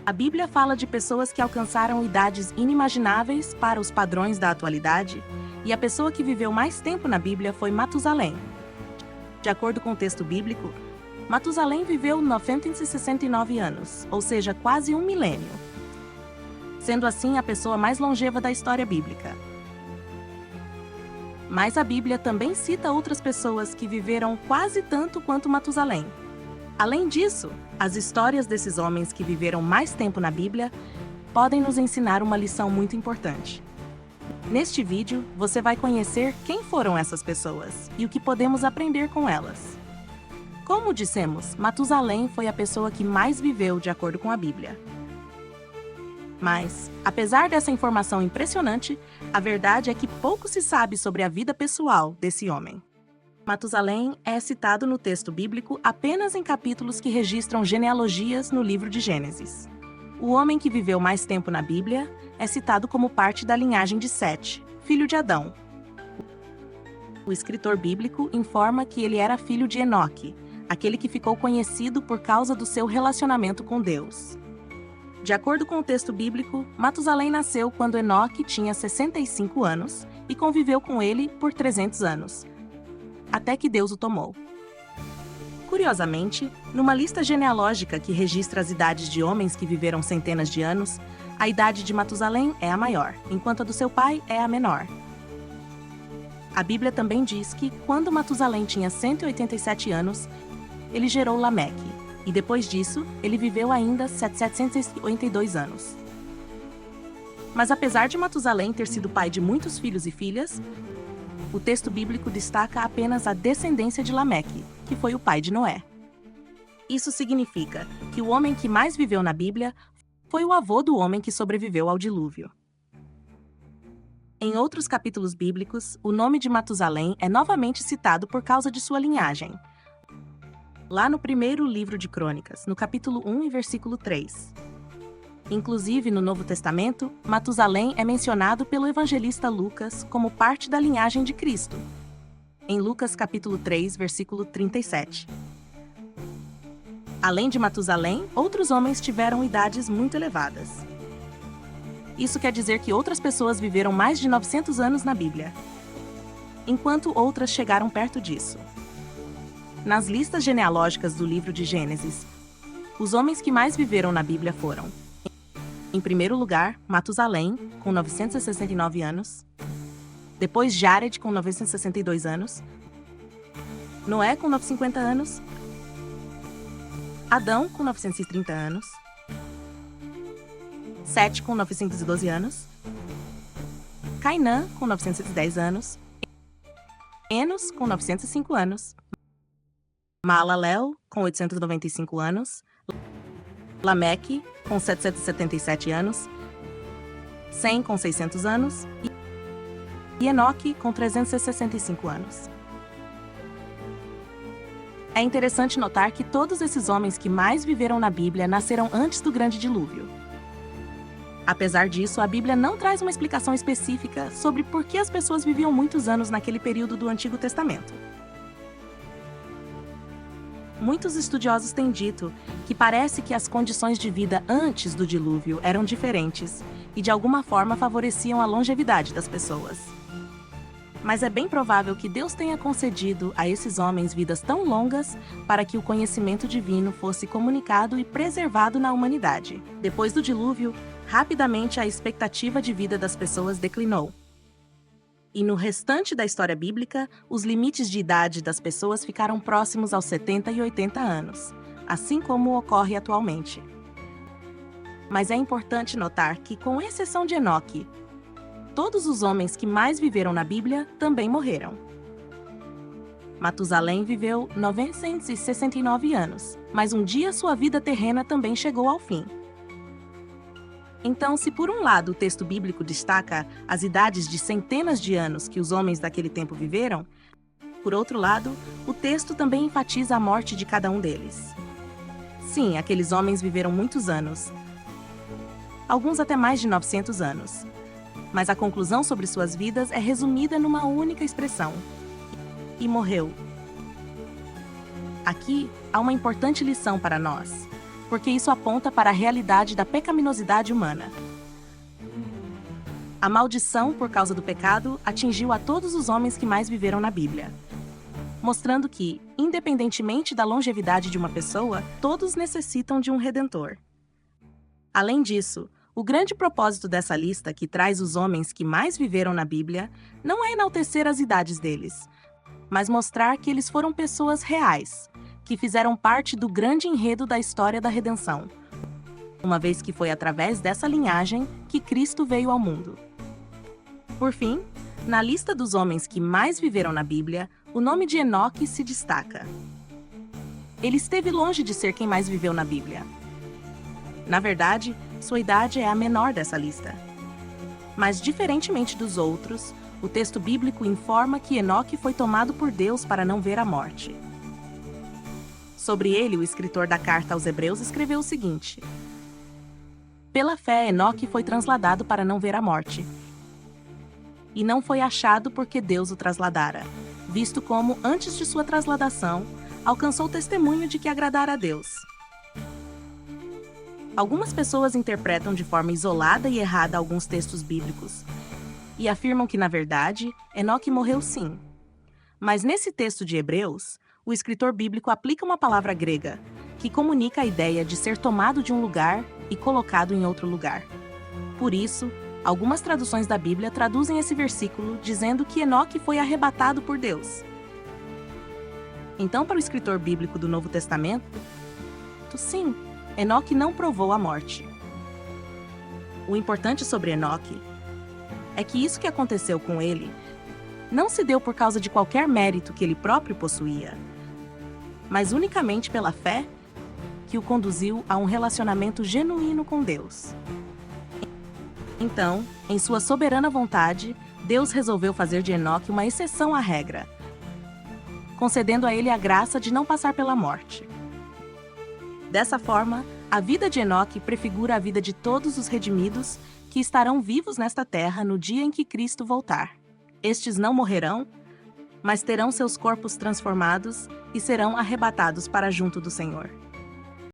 A Bíblia fala de pessoas que alcançaram idades inimagináveis para os padrões da atualidade, e a pessoa que viveu mais tempo na Bíblia foi Matusalém. De acordo com o texto bíblico, Matusalém viveu 969 anos, ou seja, quase um milênio, sendo assim a pessoa mais longeva da história bíblica. Mas a Bíblia também cita outras pessoas que viveram quase tanto quanto Matusalém. Além disso, as histórias desses homens que viveram mais tempo na Bíblia podem nos ensinar uma lição muito importante. Neste vídeo, você vai conhecer quem foram essas pessoas e o que podemos aprender com elas. Como dissemos, Matusalém foi a pessoa que mais viveu de acordo com a Bíblia. Mas, apesar dessa informação impressionante, a verdade é que pouco se sabe sobre a vida pessoal desse homem. Matusalém é citado no texto bíblico apenas em capítulos que registram genealogias no livro de Gênesis. O homem que viveu mais tempo na Bíblia é citado como parte da linhagem de Sete, filho de Adão. O escritor bíblico informa que ele era filho de Enoque, aquele que ficou conhecido por causa do seu relacionamento com Deus. De acordo com o texto bíblico, Matusalém nasceu quando Enoque tinha 65 anos e conviveu com ele por 300 anos, até que Deus o tomou. Curiosamente, numa lista genealógica que registra as idades de homens que viveram centenas de anos, a idade de Matusalém é a maior, enquanto a do seu pai é a menor. A Bíblia também diz que, quando Matusalém tinha 187 anos, ele gerou Lameque, e depois disso, ele viveu ainda 752 anos. Mas apesar de Matusalém ter sido pai de muitos filhos e filhas, o texto bíblico destaca apenas a descendência de Lameque, que foi o pai de Noé. Isso significa que o homem que mais viveu na Bíblia foi o avô do homem que sobreviveu ao dilúvio. Em outros capítulos bíblicos, o nome de Matusalém é novamente citado por causa de sua linhagem. Lá no primeiro livro de Crônicas, no capítulo 1 e versículo 3. Inclusive, no Novo Testamento, Matusalém é mencionado pelo evangelista Lucas como parte da linhagem de Cristo, em Lucas capítulo 3, versículo 37. Além de Matusalém, outros homens tiveram idades muito elevadas. Isso quer dizer que outras pessoas viveram mais de 900 anos na Bíblia, enquanto outras chegaram perto disso. Nas listas genealógicas do livro de Gênesis, os homens que mais viveram na Bíblia foram: em primeiro lugar, Matusalém, com 969 anos. Depois, Jared, com 962 anos. Noé, com 950 anos. Adão, com 930 anos. Sete, com 912 anos. Cainã, com 910 anos. Enos, com 905 anos. Maalalel, com 895 anos. Lameque, com 777 anos, Sem, com 600 anos, e Enoque, com 365 anos. É interessante notar que todos esses homens que mais viveram na Bíblia nasceram antes do grande dilúvio. Apesar disso, a Bíblia não traz uma explicação específica sobre por que as pessoas viviam muitos anos naquele período do Antigo Testamento. Muitos estudiosos têm dito que parece que as condições de vida antes do dilúvio eram diferentes e de alguma forma favoreciam a longevidade das pessoas. Mas é bem provável que Deus tenha concedido a esses homens vidas tão longas para que o conhecimento divino fosse comunicado e preservado na humanidade. Depois do dilúvio, rapidamente a expectativa de vida das pessoas declinou. E no restante da história bíblica, os limites de idade das pessoas ficaram próximos aos 70 e 80 anos, assim como ocorre atualmente. Mas é importante notar que, com exceção de Enoque, todos os homens que mais viveram na Bíblia também morreram. Matusalém viveu 969 anos, mas um dia sua vida terrena também chegou ao fim. Então, se por um lado o texto bíblico destaca as idades de centenas de anos que os homens daquele tempo viveram, por outro lado, o texto também enfatiza a morte de cada um deles. Sim, aqueles homens viveram muitos anos, alguns até mais de 900 anos. Mas a conclusão sobre suas vidas é resumida numa única expressão: e morreu. Aqui há uma importante lição para nós. porque isso aponta para a realidade da pecaminosidade humana. A maldição por causa do pecado atingiu a todos os homens que mais viveram na Bíblia, mostrando que, independentemente da longevidade de uma pessoa, todos necessitam de um redentor. Além disso, o grande propósito dessa lista que traz os homens que mais viveram na Bíblia não é enaltecer as idades deles, mas mostrar que eles foram pessoas reais, que fizeram parte do grande enredo da história da redenção, uma vez que foi através dessa linhagem que Cristo veio ao mundo. Por fim, na lista dos homens que mais viveram na Bíblia, o nome de Enoque se destaca. Ele esteve longe de ser quem mais viveu na Bíblia. Na verdade, sua idade é a menor dessa lista. Mas, diferentemente dos outros, o texto bíblico informa que Enoque foi tomado por Deus para não ver a morte. Sobre ele, o escritor da carta aos Hebreus escreveu o seguinte: pela fé, Enoque foi trasladado para não ver a morte. E não foi achado porque Deus o trasladara, visto como, antes de sua trasladação, alcançou testemunho de que agradara a Deus. Algumas pessoas interpretam de forma isolada e errada alguns textos bíblicos e afirmam que, na verdade, Enoque morreu sim. Mas nesse texto de Hebreus, o escritor bíblico aplica uma palavra grega que comunica a ideia de ser tomado de um lugar e colocado em outro lugar. Por isso, algumas traduções da Bíblia traduzem esse versículo dizendo que Enoque foi arrebatado por Deus. Então, para o escritor bíblico do Novo Testamento, sim, Enoque não provou a morte. O importante sobre Enoque é que isso que aconteceu com ele não se deu por causa de qualquer mérito que ele próprio possuía, mas unicamente pela fé que o conduziu a um relacionamento genuíno com Deus. Então, em sua soberana vontade, Deus resolveu fazer de Enoque uma exceção à regra, concedendo a ele a graça de não passar pela morte. Dessa forma, a vida de Enoque prefigura a vida de todos os redimidos que estarão vivos nesta terra no dia em que Cristo voltar. Estes não morrerão, mas terão seus corpos transformados e serão arrebatados para junto do Senhor.